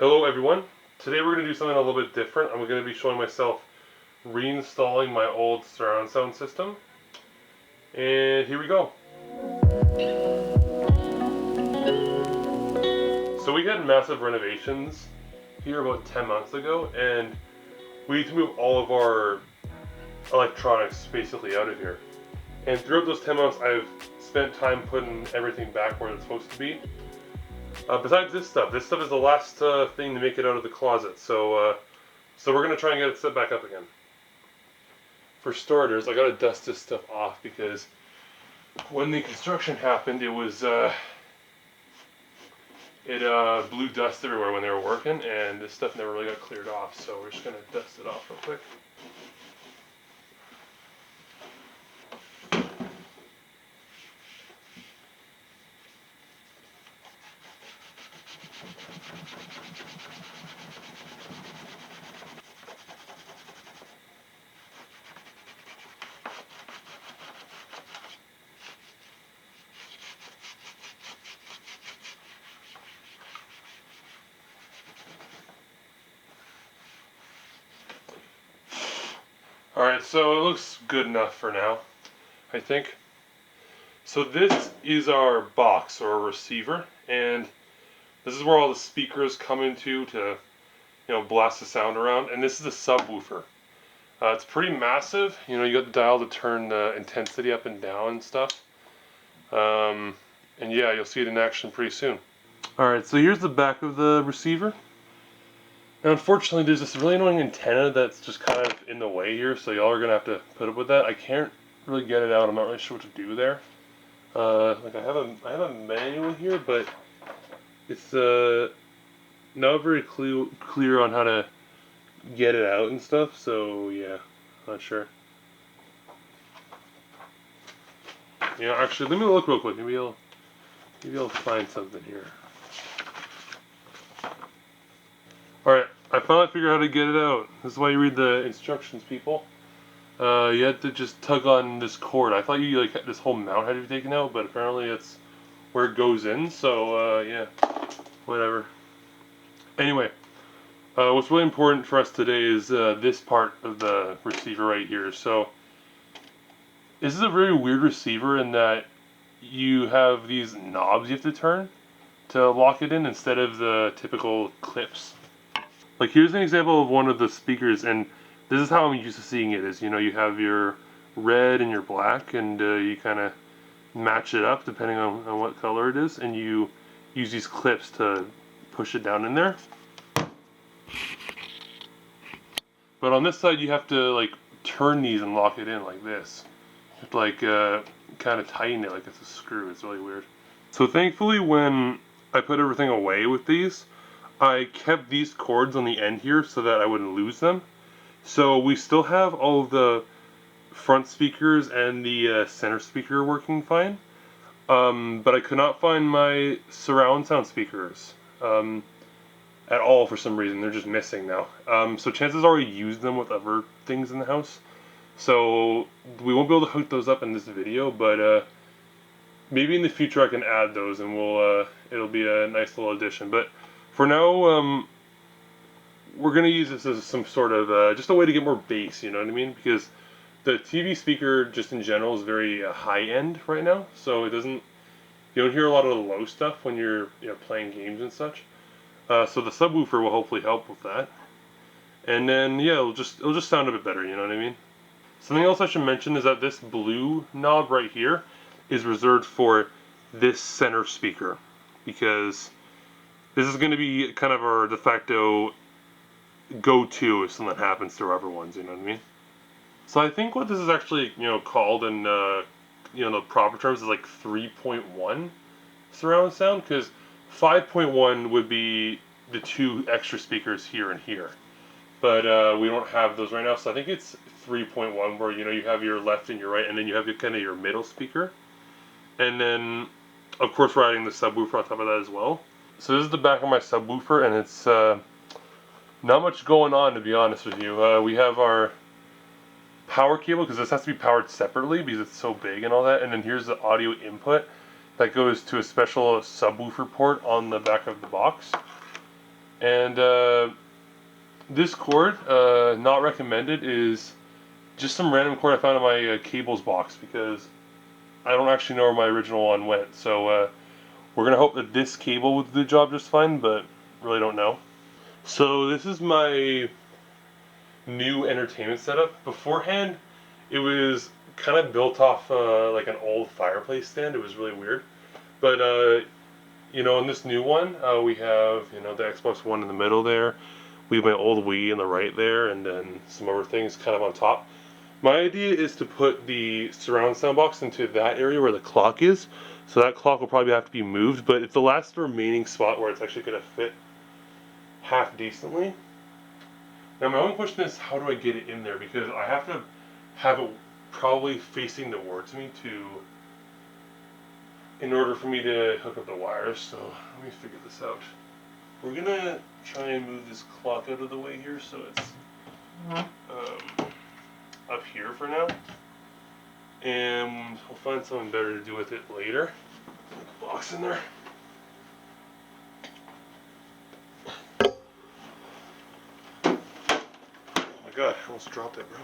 Hello everyone. Today we're going to do something a little bit different. I'm going to be showing myself reinstalling my old surround sound system. And here we go. So we had massive renovations here about 10 months ago, and we need to move all of our electronics basically out of here. And throughout those 10 months I've spent time putting everything back where it's supposed to be. Besides this stuff is the last thing to make it out of the closet. So we're gonna try and get it set back up again. For starters, I gotta dust this stuff off because when the construction happened, it blew dust everywhere when they were working, and this stuff never really got cleared off. So we're just gonna dust it off real quick. Alright, so it looks good enough for now, I think. So this is our box, or receiver, and this is where all the speakers come into to, blast the sound around, and this is a subwoofer. It's pretty massive. You got the dial to turn the intensity up and down and stuff. And yeah, you'll see it in action pretty soon. Alright, so here's the back of the receiver. Now, unfortunately, there's this really annoying antenna that's just kind of in the way here, so y'all are going to have to put up with that. I can't really get it out. I'm not really sure what to do there. Like I have a manual here, but it's not very clear on how to get it out and stuff, so yeah, not sure. Actually, let me look real quick. Maybe I'll find something here. Alright, I finally figured out how to get it out. This is why you read the instructions, people. You had to just tug on this cord. I thought this whole mount had to be taken out, but apparently it's where it goes in, so yeah, whatever. Anyway, what's really important for us today is this part of the receiver right here. So, this is a very weird receiver in that you have these knobs you have to turn to lock it in instead of the typical clips. Like, here's an example of one of the speakers, and this is how I'm used to seeing it. Is you have your red and your black, and you kind of match it up depending on what color it is, and you use these clips to push it down in there. But on this side, you have to turn these and lock it in like this. You have to kind of tighten it like it's a screw. It's really weird. So thankfully, when I put everything away with these, I kept these cords on the end here so that I wouldn't lose them. So we still have all of the front speakers and the center speaker working fine. But I could not find my surround sound speakers at all for some reason. They're just missing now. So chances are we used them with other things in the house. So we won't be able to hook those up in this video, but maybe in the future I can add those, and it'll be a nice little addition. But for now, we're gonna use this as some sort of just a way to get more bass. You know what I mean? Because the TV speaker, just in general, is very high end right now, so you don't hear a lot of the low stuff when you're playing games and such. So the subwoofer will hopefully help with that, and then yeah, it'll just sound a bit better. You know what I mean? Something else I should mention is that this blue knob right here is reserved for this center speaker, because this is going to be kind of our de facto go-to if something happens to our other ones. You know what I mean? So I think what this is actually called in the proper terms is like 3.1 surround sound, because 5.1 would be the two extra speakers here and here, but we don't have those right now. So I think it's 3.1, where you have your left and your right, and then you have kind of your middle speaker, and then of course we're adding the subwoofer on top of that as well. So this is the back of my subwoofer, and it's not much going on, to be honest with you. We have our power cable, because this has to be powered separately because it's so big and all that, and then here's the audio input that goes to a special subwoofer port on the back of the box. And this cord, not recommended, is just some random cord I found in my cables box because I don't actually know where my original one went. So we're gonna hope that this cable will do the job just fine, but really don't know. So this is my new entertainment setup. Beforehand, it was kind of built off like an old fireplace stand. It was really weird, but you know, in this new one, we have, you know, the Xbox One in the middle there. We have my old Wii in the right there, and then some other things kind of on top. My idea is to put the surround sound box into that area where the clock is. So that clock will probably have to be moved, but it's the last remaining spot where it's actually going to fit half decently. Now my only question is, how do I get it in there? Because I have to have it probably facing towards me in order for me to hook up the wires. So let me figure this out. We're gonna try and move this clock out of the way here, so it's up here for now, and we'll find something better to do with it later. Put the box in there. Oh my god, I almost dropped it, bro.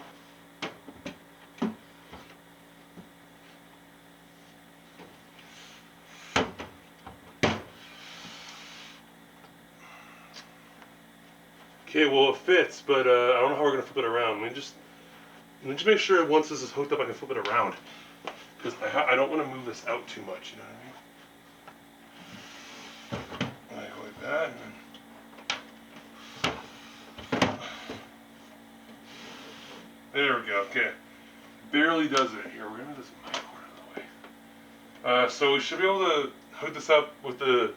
Okay, well it fits, but I don't know how we're gonna flip it around. Let me just make sure once this is hooked up, I can flip it around, because I don't want to move this out too much. You know what I mean? I go like that, and then there we go. Okay, barely does it. Here, we're gonna do this mic cord out of the way. So we should be able to hook this up with the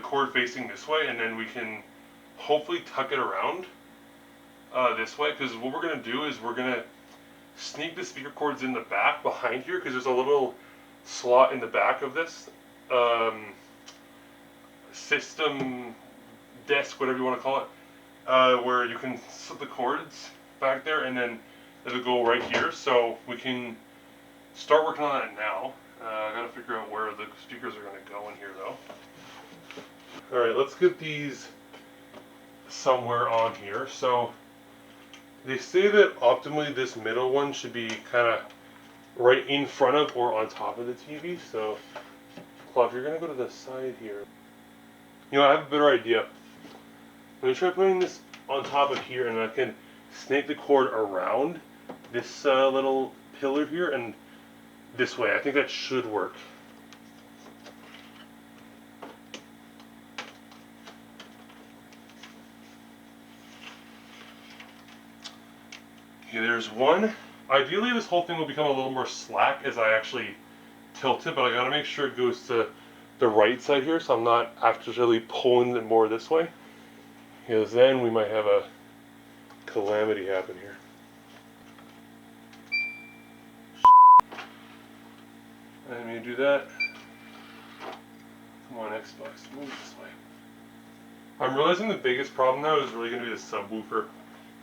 cord facing this way, and then we can hopefully tuck it around this way, because what we're going to do is we're going to sneak the speaker cords in the back behind here, because there's a little slot in the back of this system desk, whatever you want to call it, where you can slip the cords back there, and then it'll go right here. So we can start working on that now. I got to figure out where the speakers are going to go in here though. Alright, let's get these somewhere on here. So they say that optimally this middle one should be kind of right in front of or on top of the TV. So Claude, you're going to go to the side here. You know, I have a better idea. I'm going to try putting this on top of here, and I can snake the cord around this little pillar here and this way. I think that should work. Okay, there's one. Ideally, this whole thing will become a little more slack as I actually tilt it, but I gotta make sure it goes to the right side here, so I'm not actually pulling it more this way, because then we might have a calamity happen here. Let me do that. Come on, Xbox, move this way. I'm realizing the biggest problem now is really going to be the subwoofer,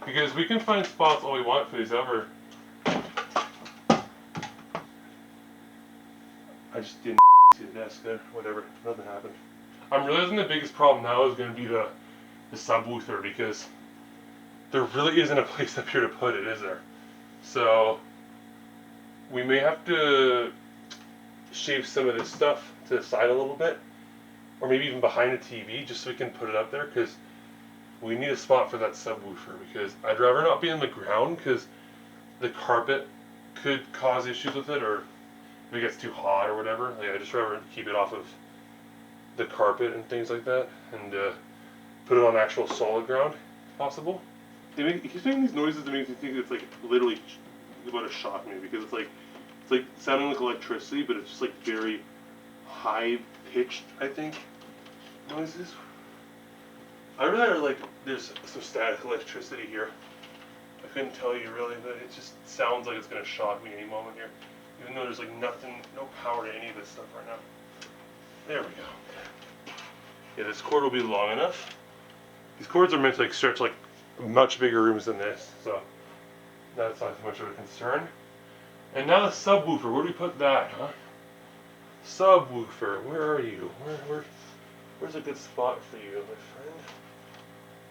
because we can find spots all we want for these ever. I just didn't see the desk there. Whatever, nothing happened. I'm realizing the biggest problem now is going to be the subwoofer, because there really isn't a place up here to put it, is there? So we may have to shave some of this stuff to the side a little bit, or maybe even behind the TV, just so we can put it up there, because we need a spot for that subwoofer, because I'd rather not be on the ground, because the carpet could cause issues with it, or if it gets too hot or whatever. Like, I just rather keep it off of the carpet and things like that, and put it on actual solid ground if possible. It keeps making these noises that makes me think it's like literally about to shock me, because it's like sounding like electricity, but it's just like very high pitched, I think, noises. I really like there's some static electricity here. I couldn't tell you really, but it just sounds like it's gonna shock me any moment here. Even though there's like nothing, no power to any of this stuff right now. There we go. Yeah, this cord will be long enough. These cords are meant to like stretch like much bigger rooms than this, so that's not too much of a concern. And now the subwoofer, where do we put that, huh? Subwoofer, where are you? Where's a good spot for you, my friend?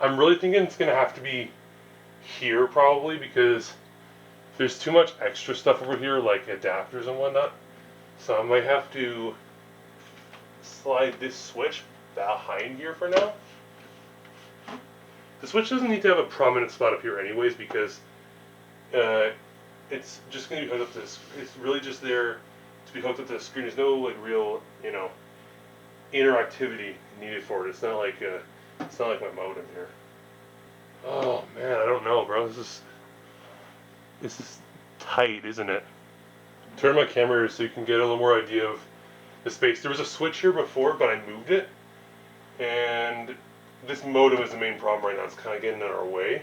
I'm really thinking it's gonna have to be here probably, because there's too much extra stuff over here, like adapters and whatnot. So I might have to slide this switch behind here for now. The switch doesn't need to have a prominent spot up here anyways, because it's just going to be hooked up to this. It's really just there to be hooked up to the screen. There's no like real, interactivity needed for it. It's not like my modem here. Oh man, I don't know, bro. This is tight, isn't it? Turn my camera so you can get a little more idea of the space. There was a switch here before, but I moved it, and this modem is the main problem right now. It's kind of getting in our way.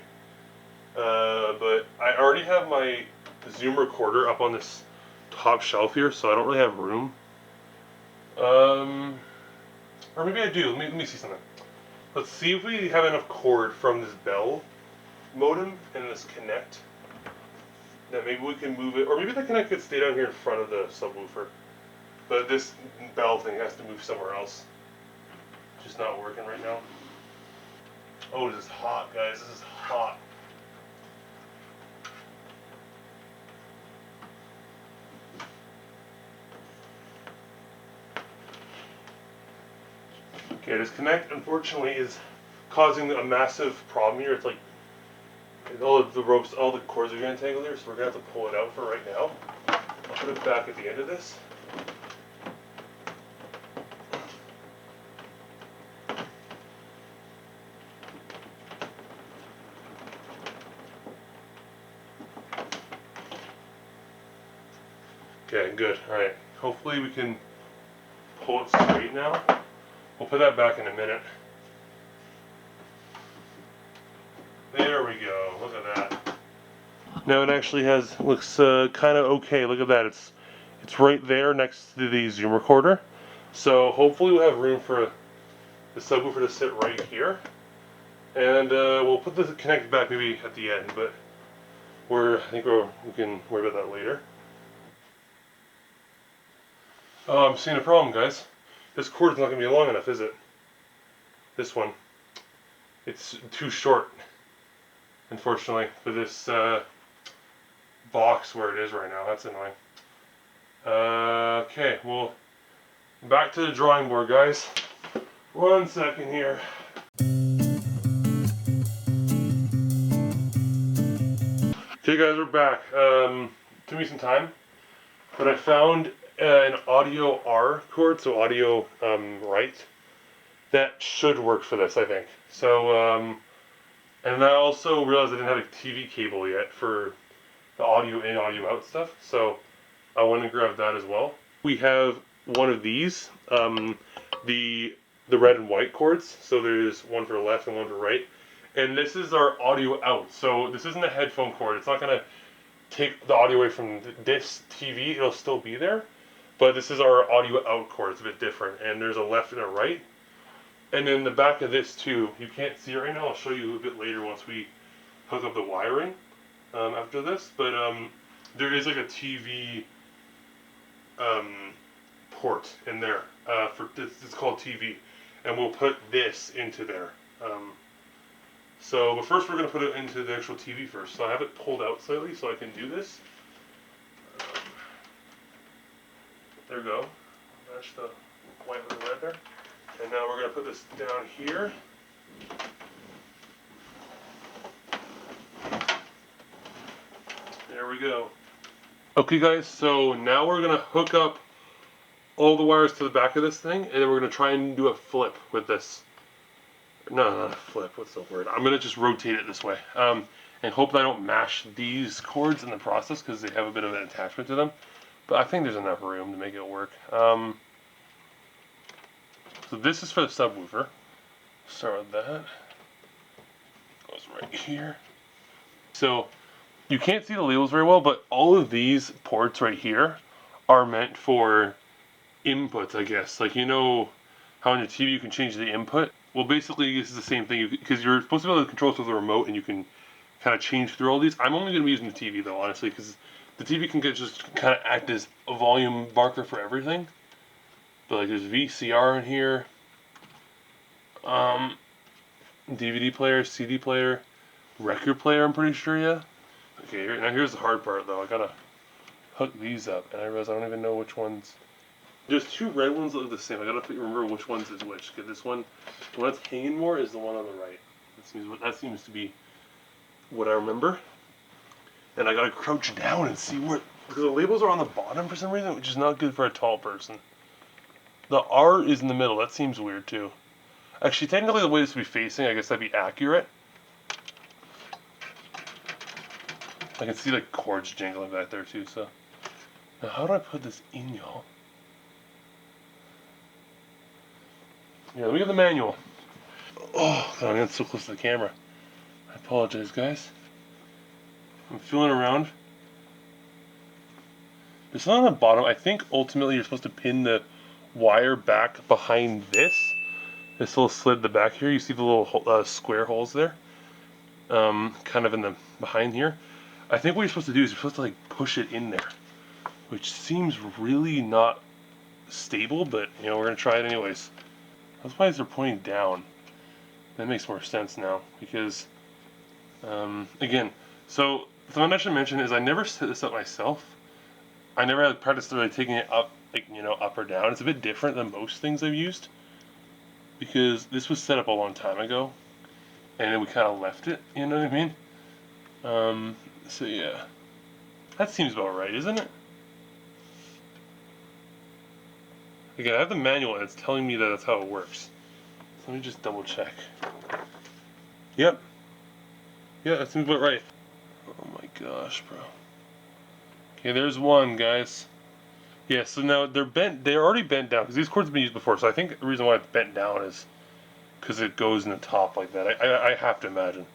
But I already have my Zoom recorder up on this top shelf here, so I don't really have room. Or maybe I do. Let me see something. Let's see if we have enough cord from this Bell modem and this Connect. That maybe we can move it, or maybe the Connect could stay down here in front of the subwoofer. But this Bell thing has to move somewhere else. It's just not working right now. Oh, this is hot, guys. This is hot. Okay, this Connect unfortunately is causing a massive problem here. It's like all of the ropes, all the cords are going to tangle here, so we're going to have to pull it out for right now. I'll put it back at the end of this. Okay, good. Alright, hopefully we can pull it straight now. We'll put that back in a minute. There we go. Look at that. Now it actually looks kind of okay. Look at that. It's right there next to the Zoom recorder. So hopefully we'll have room for the subwoofer to sit right here. And we'll put the Connect back maybe at the end, but I think we can worry about that later. Oh, I'm seeing a problem, guys. This cord's not going to be long enough, is it? This one. It's too short, unfortunately, for this box where it is right now. That's annoying. Okay, well, back to the drawing board, guys. 1 second here. Okay, guys, we're back. Took me some time, but I found an audio R cord, so audio right, that should work for this, I think. So, and I also realized I didn't have a TV cable yet for the audio in, audio out stuff, so I went and grabbed that as well. We have one of these, the red and white cords, so there's one for left and one for right, and this is our audio out, so this isn't a headphone cord. It's not going to take the audio away from this TV, it'll still be there, but this is our audio out cord. It's a bit different, and there's a left and a right. And then the back of this too, you can't see it right now. I'll show you a bit later once we hook up the wiring after this. But there is like a TV port in there for this. It's called TV, and we'll put this into there. But first we're going to put it into the actual TV first. So I have it pulled out slightly so I can do this. There we go. Match the white with the red there. And now we're going to put this down here. There we go. Okay guys, so now we're going to hook up all the wires to the back of this thing, and then we're going to try and do a flip with this. No, not a flip, what's the word? I'm going to just rotate it this way. And hope that I don't mash these cords in the process, because they have a bit of an attachment to them. But I think there's enough room to make it work. So this is for the subwoofer. Start with that. Goes right here. So you can't see the labels very well, but all of these ports right here are meant for inputs, I guess. Like, you know how on your TV you can change the input? Well, basically this is the same thing, because you're supposed to be able to control it with the remote, and you can kind of change through all these. I'm only going to be using the TV though, honestly, because the TV can just kind of act as a volume marker for everything. But like there's VCR in here, DVD player, CD player, record player, I'm pretty sure, yeah. Okay, now here's the hard part though. I gotta hook these up, and I realize I don't even know which ones. There's two red ones that look the same. I gotta remember which ones is which. Okay, this one, the one that's hanging more is the one on the right. That seems to be what I remember. And I gotta crouch down and see where, because the labels are on the bottom for some reason, which is not good for a tall person. The R is in the middle. That seems weird too. Actually, technically the way this would be facing, I guess that'd be accurate. I can see like cords jingling back there too, so. Now how do I put this in, y'all? Yeah, let me get the manual. Oh, God, I'm getting so close to the camera. I apologize, guys. I'm feeling around. There's something on the bottom. I think ultimately you're supposed to pin the wire back behind this. This little slit at the back here. You see the little square holes there? Kind of in the behind here. I think what you're supposed to do is you're supposed to like push it in there, which seems really not stable, but you know, we're gonna try it anyways. That's why they're pointing down. That makes more sense now because, again, so something I should mention is I never set this up myself. I never had practice really taking it up, like, you know, up or down. It's a bit different than most things I've used because this was set up a long time ago, and then we kind of left it. You know what I mean? So yeah, that seems about right, isn't it? Again, I have the manual and it's telling me that that's how it works. So let me just double check. Yep. Yeah, that seems about right. Oh my gosh, bro. Okay, there's one, guys. Yeah, so now they're bent. They're already bent down because these cords have been used before. So I think the reason why it's bent down is because it goes in the top like that. I have to imagine.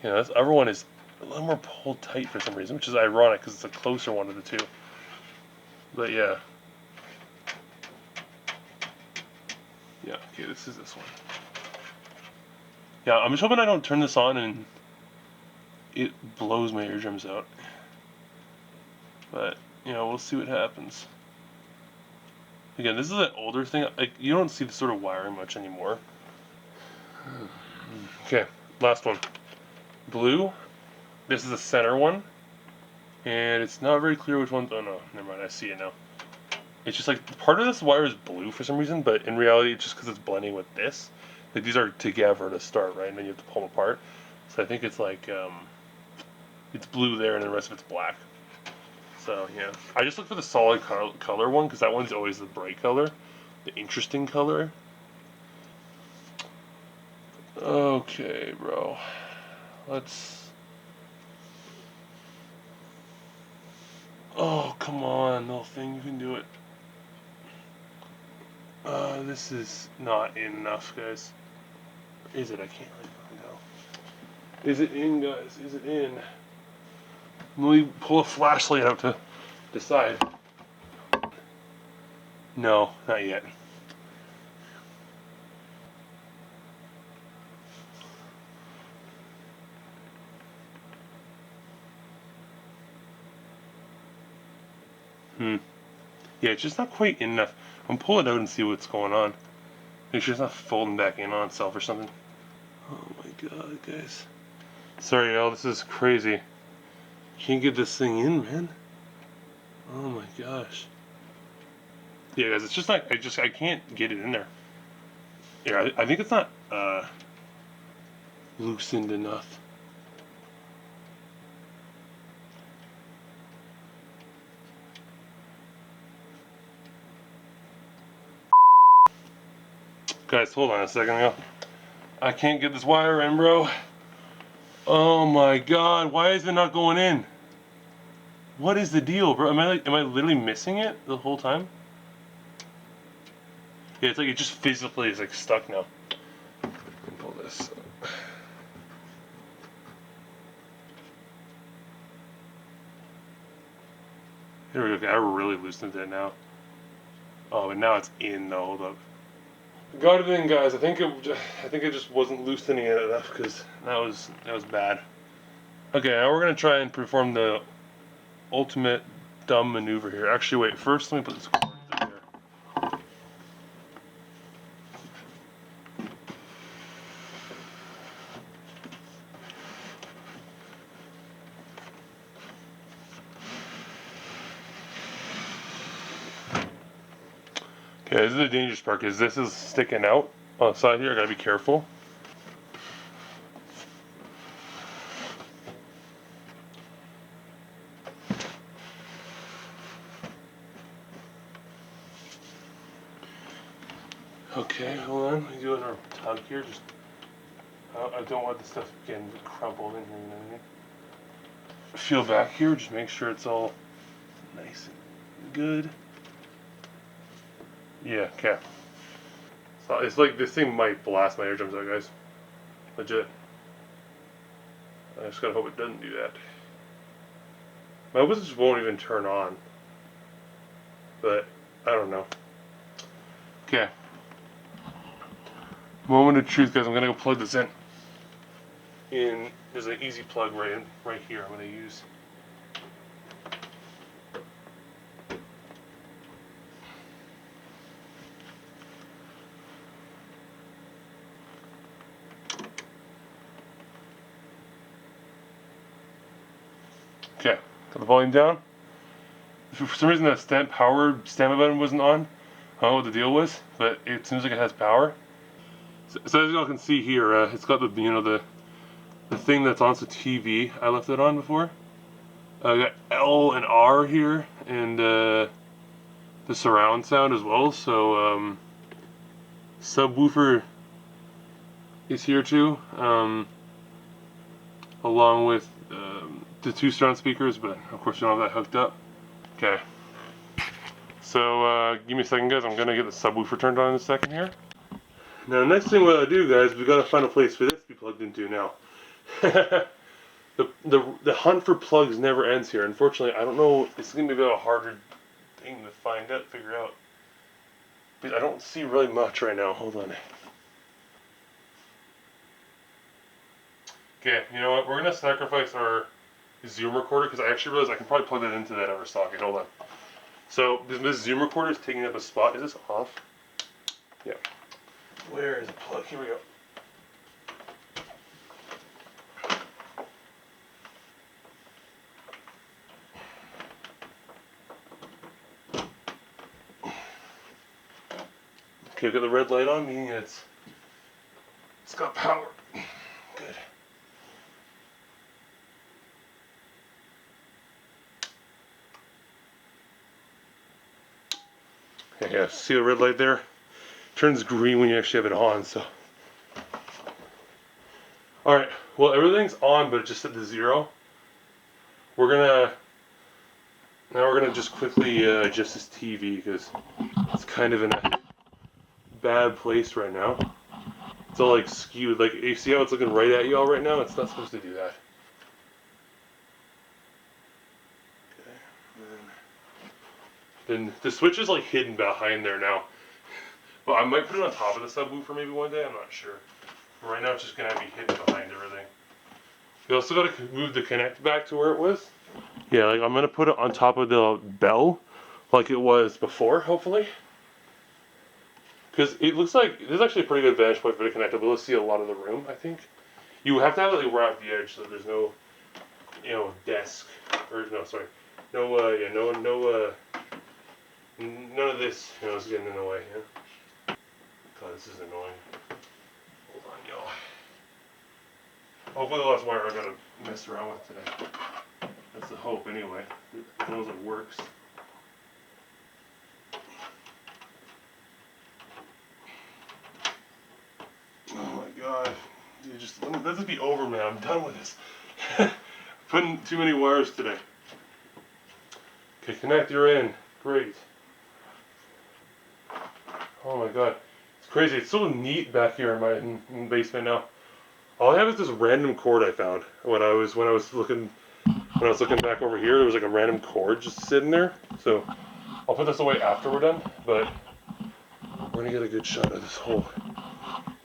You know, this other one is a little more pulled tight for some reason, which is ironic because it's a closer one of the two. But yeah. Yeah, okay, this is this one. Yeah, I'm just hoping I don't turn this on and it blows my eardrums out. But, you know, we'll see what happens. Again, this is an older thing. Like, you don't see this sort of wiring much anymore. Okay, last one. Blue. This is the center one. And it's not very clear which one. Oh no, never mind, I see it now. It's just like part of this wire is blue for some reason, but in reality it's just because it's blending with this. Like these are together to start, right? And then you have to pull them apart. So I think it's like it's blue there and the rest of it's black. So yeah, I just look for the solid color one because that one's always the bright color, the interesting color. Okay, bro. Let's. Oh, come on, little thing, you can do it. This is not in enough, guys. Or is it? I can't really find out. Is it in, guys? Is it in? Let me pull a flashlight out to decide. No, not yet. Yeah, it's just not quite in enough. I'm pull it out and see what's going on. Make sure it's not folding back in on itself or something. Oh my god, guys. Sorry, y'all, this is crazy. Can't get this thing in, man. Oh my gosh. Yeah, guys, it's just not. I can't get it in there. Yeah, I think it's not loosened enough. Guys, hold on a second. I can't get this wire in, bro. Oh my god, why is it not going in? What is the deal, bro? Am I literally missing it the whole time? Yeah, it's like it just physically is like stuck now. Pull this. Here we go. Okay, I really loosened it now. Oh, and now it's in though. Hold up. Got it in, guys. I think it just wasn't loosening it enough because that was bad. Okay, now we're gonna try and perform the ultimate dumb maneuver here. Actually, wait. First, let me put this cord through here. Okay, this is the dangerous part because this is sticking out on the side here. I gotta be careful. Okay, hold on. We do another tug here. Just I don't want the stuff getting crumpled in here. You know what I mean? Feel back here. Just make sure it's all nice and good. Yeah. Okay. So it's like this thing might blast my eardrums out, guys. Legit. I just gotta hope it doesn't do that. My whistles won't even turn on. But I don't know. Okay. Moment of truth, guys. I'm gonna go plug this in. There's an easy plug right here. I'm gonna use. Okay. Got the volume down. For some reason that standby button wasn't on. I don't know what the deal was, but it seems like it has power. So as you all can see here, it's got the thing that's on the TV. I left it on before. I got L and R here, and the surround sound as well. So subwoofer is here too, along with the 2 surround speakers. But of course, you don't have that hooked up. Okay. So give me a second, guys. I'm gonna get the subwoofer turned on in a second here. Now, the next thing we gotta do, guys, we gotta find a place for this to be plugged into now. the hunt for plugs never ends here. Unfortunately, I don't know. It's gonna be a bit of a harder thing to figure out. But I don't see really much right now. Hold on. Okay, you know what? We're gonna sacrifice our Zoom recorder because I actually realized I can probably plug that into that other socket. Hold on. So this Zoom recorder is taking up a spot. Is this off? Yeah. Where is the plug? Here we go. Okay, I've got the red light on, meaning it's got power. Good. Okay, yeah, see the red light there? Turns green when you actually have it on, so. Alright, well everything's on, but it's just set to 0. Now we're gonna just quickly adjust this TV because it's kind of in a bad place right now. It's all like skewed. Like, you see how it's looking right at you all right now? It's not supposed to do that. Okay. Then the switch is like hidden behind there now. Well, I might put it on top of the subwoofer maybe one day. I'm not sure. But right now it's just gonna be hidden behind everything. You also gotta move the connect back to where it was. Yeah, like I'm gonna put it on top of the bell, like it was before, hopefully. Because it looks like there's actually a pretty good vantage point for the connector. We'll see a lot of the room, I think. You have to have it like right off the edge so that there's no, desk or no, sorry, no, none of this, is getting in the way. Yeah. God, this is annoying. Hold on, y'all. Hopefully the last wire I gotta mess around with today. That's the hope, anyway. As long as it works. Oh my god. Dude, let this be over, man. I'm done with this. Putting too many wires today. Okay, connector in. Great. Oh my god. It's crazy. It's so neat back here in the basement now. All I have is this random cord I found when I was looking back over here. There was like a random cord just sitting there. So I'll put this away after we're done, but we're gonna get a good shot of this whole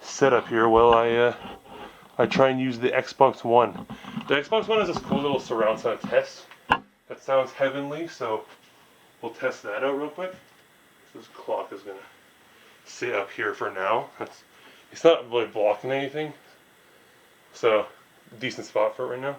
setup here while I try and use the Xbox One. The Xbox One has this cool little surround sound test that sounds heavenly, so we'll test that out real quick. This clock is gonna sit up here for now. It's not really blocking anything, so decent spot for it right now.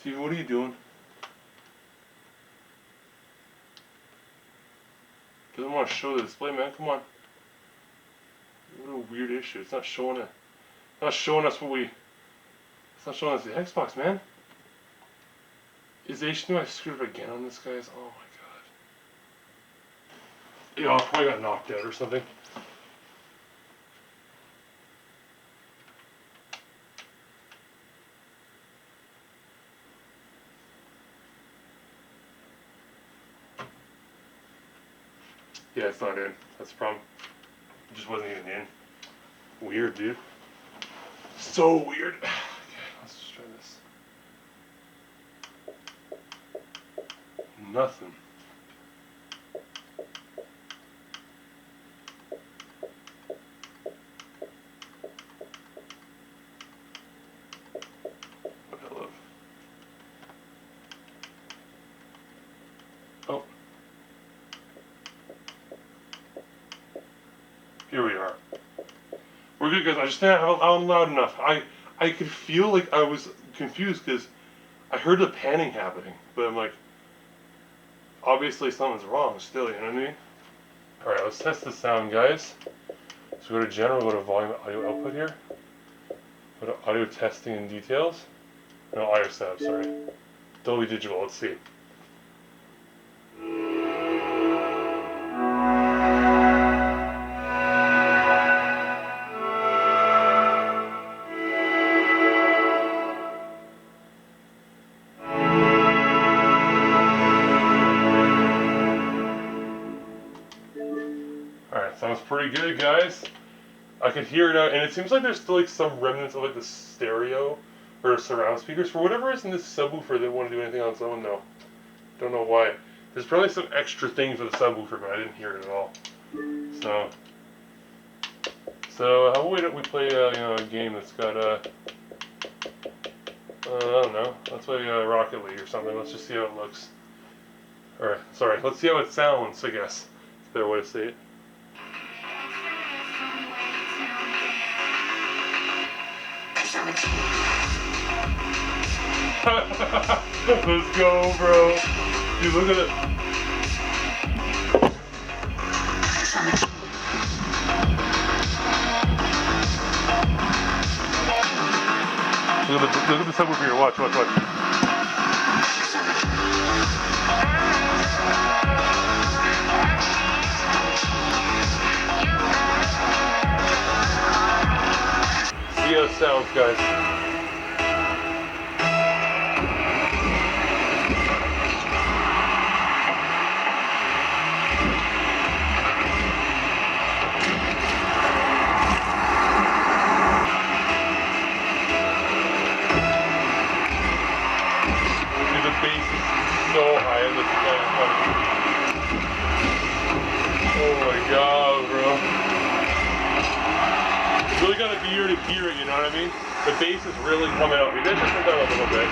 TV, what are you doing? Doesn't want to show the display, man. Come on. What a weird issue. It's not showing it. Not showing us what we. It's not showing us the Xbox, man. Is the HDMI screwed up again on this, guys? Oh my god. Yeah, I probably got knocked out or something. Yeah, it's not in. That's the problem. It just wasn't even in. Weird, dude. So weird. Okay, let's just try this. Nothing. What I love. Oh. Here we are. We're good, guys. I just think I'm loud enough. I could feel like I was confused because I heard the panning happening, but I'm like, obviously something's wrong still, you know what I mean? Alright, let's test the sound, guys. So go to general, go to volume audio output here. Go to audio testing and details. No, audio setup, sorry. Dolby Digital, let's see. Alright, sounds pretty good, guys. I could hear it out, and it seems like there's still like some remnants of like the stereo or surround speakers. For whatever reason, this subwoofer didn't want to do anything on its own, though. Don't know why. There's probably some extra thing for the subwoofer, but I didn't hear it at all. So how about we play a game that's got I don't know. Let's play Rocket League or something. Let's just see how it looks. Or sorry, let's see how it sounds. I guess it's a better way to say it. Let's go, bro. Dude, look at it. Look at the subwoofer here. Watch. See how it sounds, guys. So high in this kind of funny. Oh my god, bro. You really gotta be here to hear it, you know what I mean? The bass is really coming out. Maybe I should put that a little bit.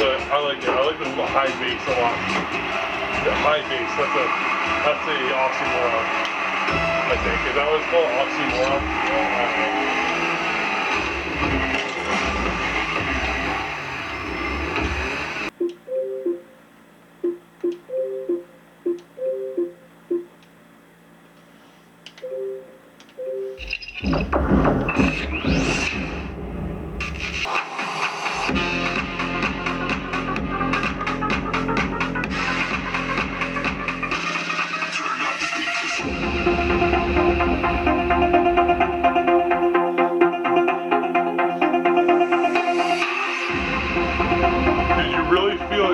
But I like it. I like the high bass a lot. The high bass, that's a oxymoron. I think. Is that what it's called? Oxymoron?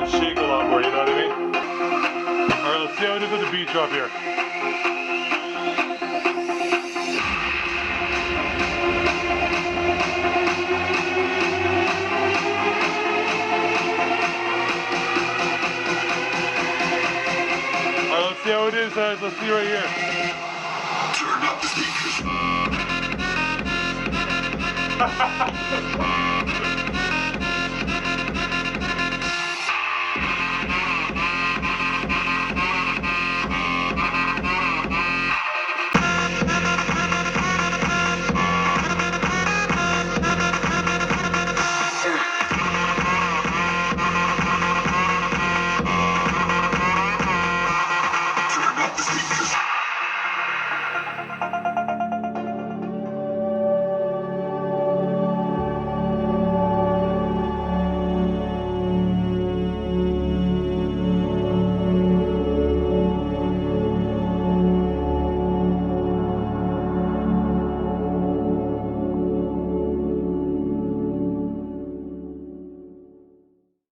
Shake a lot more, you know what I mean? Alright, let's see how it is with the beat drop here. Alright, let's see how it is, guys. Let's see right here. Turn up the speakers.